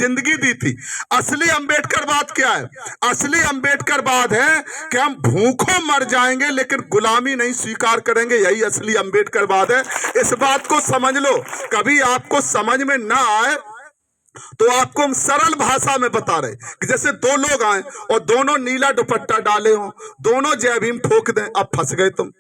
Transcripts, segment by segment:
जिंदगी दी थी। असली अंबेडकरवाद क्या है? असली अंबेडकरवाद है कि हम भूखों मर जाएंगे लेकिन गुलामी नहीं स्वीकार करेंगे। यही असली अंबेडकरवाद है। इस बात को समझ लो। कभी आपको समझ में ना आए तो आपको हम सरल भाषा में बता रहे कि जैसे दो लोग आए और दोनों नीला दुपट्टा डाले हो, दोनों जय भीम ठोक दें, अब फंस गए तुम।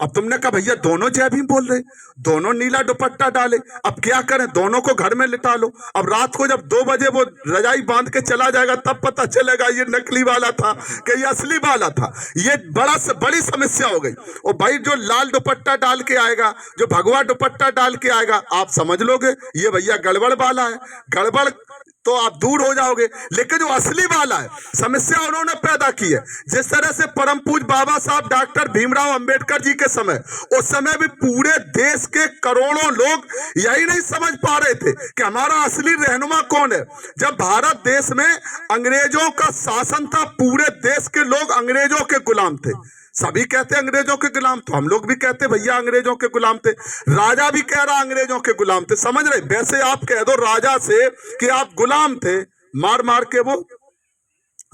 अब तुमने कहा भैया दोनों जय भीम बोल रहे, दोनों नीला दुपट्टा डाले, अब क्या करें? दोनों को घर में लिटा लो। अब रात को जब 2 बजे वो रजाई बांध के चला जाएगा तब पता चलेगा ये नकली वाला था कि ये असली वाला था। ये बड़ी समस्या हो गई। और भाई जो लाल दुपट्टा डाल के आएगा, जो भगवा दुपट्टा डाल के आएगा, आप समझ लोगे ये भैया गड़बड़ वाला है। गड़बड़ तो आप दूर हो जाओगे। लेकिन जो असली वाला है, समस्या उन्होंने पैदा की है। जिस तरह से परम पूज्य बाबा साहब डॉक्टर भीमराव अंबेडकर जी के समय, उस समय भी पूरे देश के करोड़ों लोग यही नहीं समझ पा रहे थे कि हमारा असली रहनुमा कौन है। जब भारत देश में अंग्रेजों का शासन था, पूरे देश के लोग अंग्रेजों के गुलाम थे। सभी कहते अंग्रेजों के गुलाम, तो हम लोग भी कहते भैया अंग्रेजों के गुलाम थे। राजा भी कह रहा अंग्रेजों के गुलाम थे। समझ रहे? वैसे आप कह दो राजा से कि आप गुलाम थे, मार मार के वो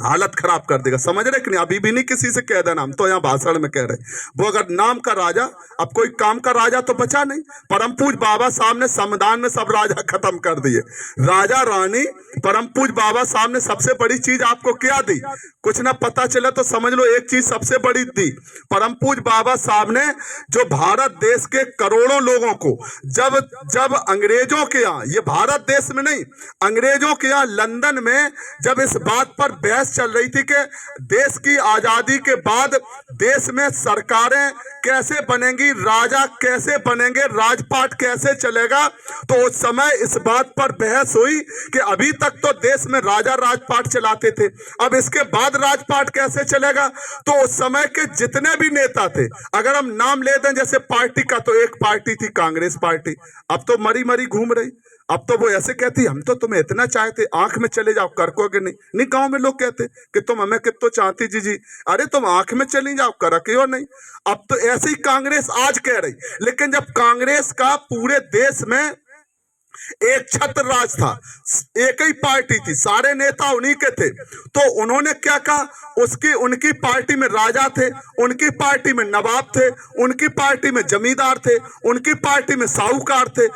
हालत खराब कर देगा। समझ रहे कि नहीं? अभी भी नहीं किसी से कह देना, हम तो यहाँ भाषण में कह रहे। वो अगर नाम का राजा, अब कोई काम का राजा तो बचा नहीं। परम पूज्य बाबा साहब ने संविधान में सब राजा खत्म कर दिए। राजा रानी परम पूज्य बाबा साहब ने सबसे बड़ी चीज आपको क्या दी? कुछ ना पता चले तो समझ लो एक चीज सबसे बड़ी दी। परम पूज्य बाबा साहब ने जो भारत देश के करोड़ों लोगों को जब अंग्रेजों के यहाँ, ये भारत देश में नहीं, अंग्रेजों के यहाँ लंदन में जब इस बात पर बहस चल रही थी कि देश की आजादी के बाद देश में सरकारें कैसे बनेंगी, राजा कैसे बनेंगे, राजपाट कैसे चलेगा, तो उस समय इस बात पर बहस हुई कि अभी तक तो देश में राजा राजपाट चलाते थे, अब इसके बाद राजपाट कैसे चलेगा। तो उस समय के जितने भी नेता थे, अगर हम नाम ले दें जैसे पार्टी का, तो एक पार्टी थी कांग्रेस पार्टी, अब तो मरी मरी घूम रही। अब तो वो ऐसे कहती हम तो तुम्हें इतना चाहते, आंख में चले जाओ, करकोगे नहीं। गांव में लोग कहते कि तुम हमें कितो चाहती जी, अरे तुम आंख में चली जाओ, करके नहीं। अब तो ऐसे ही कांग्रेस आज कह रही। लेकिन जब कांग्रेस का पूरे देश में एक छत्र राज था, एक ही पार्टी थी, सारे नेता उन्हीं के थे, तो उन्होंने क्या कहा, उनकी पार्टी में राजा थे, उनकी पार्टी में नवाब थे, उनकी पार्टी में जमींदार थे, उनकी पार्टी में साहूकार थे,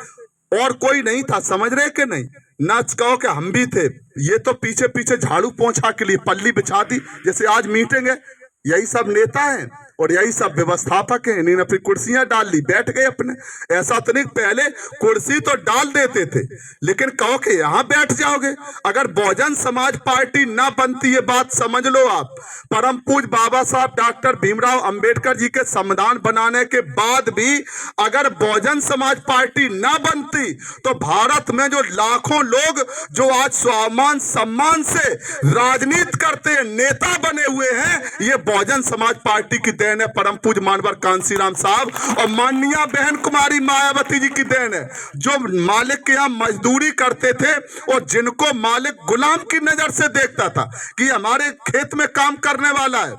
और कोई नहीं था। समझ रहे कि नहीं? ना कहो कि हम भी थे। ये तो पीछे पीछे झाड़ू पोंछा के लिए पल्ली बिछा दी। जैसे आज मीटिंग है, यही सब नेता हैं और यही सब व्यवस्थापक हैं। इन्होंने फिर कुर्सियां डाल ली, बैठ गए अपने। ऐसा तो नहीं, पहले कुर्सी तो डाल देते थे, लेकिन कहो कि यहां बैठ जाओगे। अगर बहुजन समाज पार्टी ना बनती, ये बात समझ लो आप, परम पूज्य बाबा साहब डॉक्टर भीमराव अंबेडकर जी के संविधान बनाने के बाद भी अगर बहुजन समाज पार्टी ना बनती, तो भारत में जो लाखों लोग जो आज स्वाभिमान सम्मान से राजनीति करते हैं, नेता बने हुए हैं, ये बहुजन समाज पार्टी की देन है। परम पूज्य मानवर कांसीराम साहब और माननीय बहन कुमारी मायावती जी की देन है, जो मालिक के यहाँ मजदूरी करते थे और जिनको मालिक गुलाम की नजर से देखता था कि हमारे खेत में काम करने वाला है,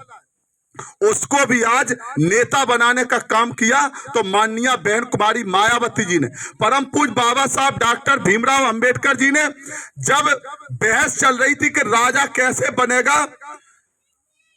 उसको भी आज नेता बनाने का काम किया। तो माननीय बहन कुमारी मायावती जी ने, परम पूज्य बाबा साहब डॉक्टर भीमराव अंबेडकर जी ने, जब बहस चल रही थी कि राजा कैसे बनेगा,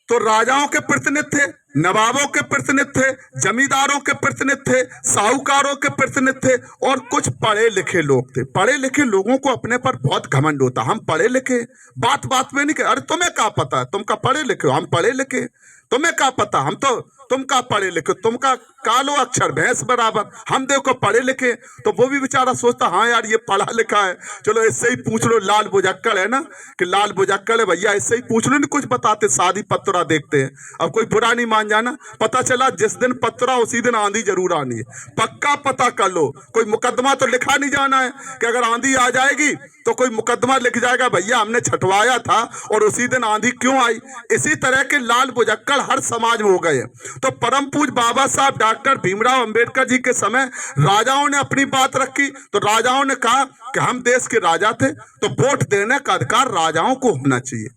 तो राजाओं के प्रतिनिधि थे, नवाबों के प्रतिनिधि थे, जमींदारों के प्रतिनिधि थे, साहूकारों के प्रतिनिधि थे, और कुछ पढ़े लिखे लोग थे। पढ़े लिखे लोगों को अपने पर बहुत घमंड होता, हम पढ़े लिखे, बात बात में नहीं कह, अरे तुम्हें क्या पता है, तुम का पढ़े लिखे हो, हम पढ़े लिखे, तुम्हें क्या पता, हम तो तुम का पढ़े लिखे, तुम का कालो अक्षर भैंस बराबर, हम देखो पढ़े लिखे। तो वो भी बेचारा सोचता हाँ यार ये पढ़ा लिखा है, चलो इससे ही पूछ लो। लाल बुझक्कड़ है ना, कि लाल बुझक्कड़ है भैया, इससे ही पूछ लो, नहीं कुछ बताते, शादी पत्रा देखते हैं। अब कोई बुरा नहीं मान जाना, पता चला जिस दिन पत्रा उसी दिन आंधी जरूर आनी है, पक्का पता कर लो। कोई मुकदमा तो लिखा नहीं जाना है कि अगर आंधी आ जाएगी तो कोई मुकदमा लिख जाएगा भैया हमने छटवाया था और उसी दिन आंधी क्यों आई। इसी तरह के लाल बुझक्कड़ हर समाज में हो गए। तो परम पूज्य बाबा साहब डॉक्टर भीमराव अंबेडकर जी के समय राजाओं ने अपनी बात रखी, तो राजाओं ने कहा कि हम देश के राजा थे, तो वोट देने का अधिकार राजाओं को होना चाहिए।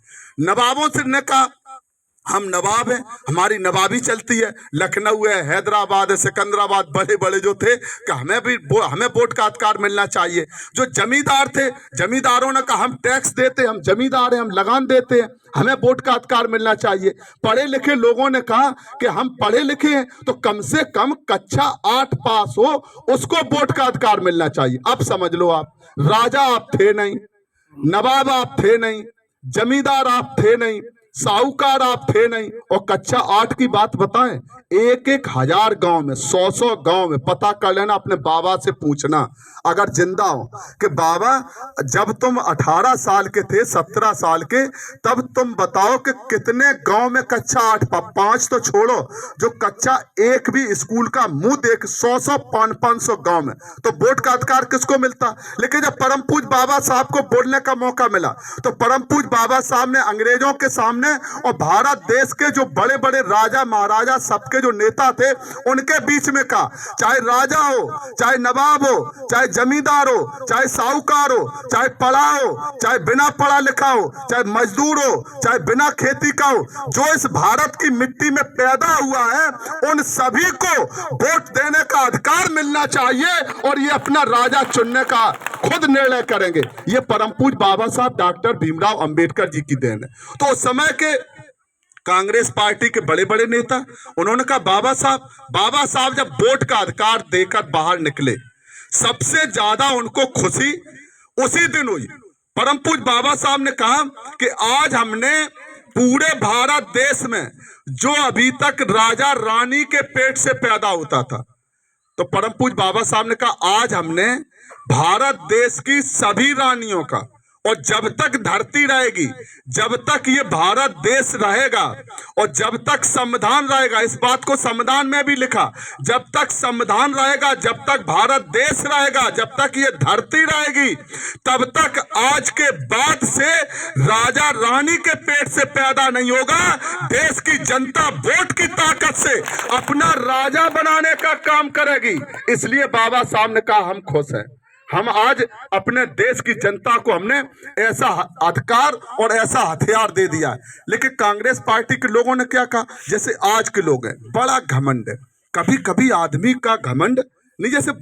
नवाबों से ने कहा हम नवाब हैं, हमारी नवाबी चलती है। लखनऊ है, हैदराबाद है, सिकंदराबाद, बड़े बड़े जो थे कि हमें वोट का अधिकार मिलना चाहिए। जो जमींदार थे, जमींदारों ने कहा हम टैक्स देते हैं, हम जमींदार हैं, हम लगान देते हैं, हमें वोट का अधिकार मिलना चाहिए। पढ़े लिखे लोगों ने कहा कि हम पढ़े लिखे हैं तो कम से कम कक्षा 8 पास हो, उसको वोट का अधिकार मिलना चाहिए। अब समझ लो, आप राजा आप थे नहीं, नवाब आप थे नहीं, जमींदार आप थे नहीं, साहूकार आप थे नहीं, और कक्षा 8 की बात बताएं, 1,000 गांव में, 100 गांव में, पता कर लेना, अपने बाबा से पूछना अगर जिंदा हो कि बाबा जब तुम 18 साल के थे, 17 साल के, तब तुम बताओ कि कितने गांव में कक्षा 8 5 तो छोड़ो, जो कक्षा 1 भी स्कूल का मुंह देख 100 500 गांव में, तो वोट का अधिकार किसको मिलता। लेकिन जब परम पूज्य बाबा साहब को बोलने का मौका मिला तो परम पूज्य बाबा साहब ने अंग्रेजों के सामने और भारत देश के जो बड़े बड़े राजा महाराजा सबके जो नेता थे उनके बीच में कहा, चाहे राजा हो, चाहे नवाब हो, चाहे जमींदार हो, चाहे साहूकार हो, चाहे पढ़ा हो, चाहे बिना पढ़ा लिखा हो, चाहे मजदूर हो, चाहे बिना खेती का हो, जो इस भारत की मिट्टी में पैदा हुआ है, उन सभी को वोट देने का अधिकार मिलना चाहिए और ये अपना राजा चुनने का खुद निर्णय करेंगे। ये परम पूज्य बाबा साहब डॉक्टर भीमराव अंबेडकर जी की देन है। तो उस समय के कांग्रेस पार्टी के बड़े बड़े नेता, उन्होंने कहा बाबा साहब जब वोट का अधिकार देकर बाहर निकले, सबसे ज्यादा उनको खुशी उसी दिन हुई। परम पूज्य बाबा साहब ने कहा कि आज हमने पूरे भारत देश में जो अभी तक राजा रानी के पेट से पैदा होता था, तो परम पूज्य बाबा साहब ने कहा आज हमने भारत देश की सभी रानियों का, और जब तक धरती रहेगी, जब तक ये भारत देश रहेगा और जब तक संविधान रहेगा, इस बात को संविधान में भी लिखा, जब तक संविधान रहेगा, जब तक भारत देश रहेगा, जब तक ये धरती रहेगी, तब तक आज के बाद से राजा रानी के पेट से पैदा नहीं होगा। देश की जनता वोट की ताकत से अपना राजा बनाने का काम करेगी। इसलिए बाबा साहब ने कहा हम खुश हैं, हम आज अपने देश की जनता को हमने ऐसा अधिकार और ऐसा हथियार दे दिया है। लेकिन कांग्रेस पार्टी के लोगों ने क्या कहा, जैसे आज के लोग हैं, बड़ा घमंड है। कभी कभी आदमी का घमंड नहीं, जैसे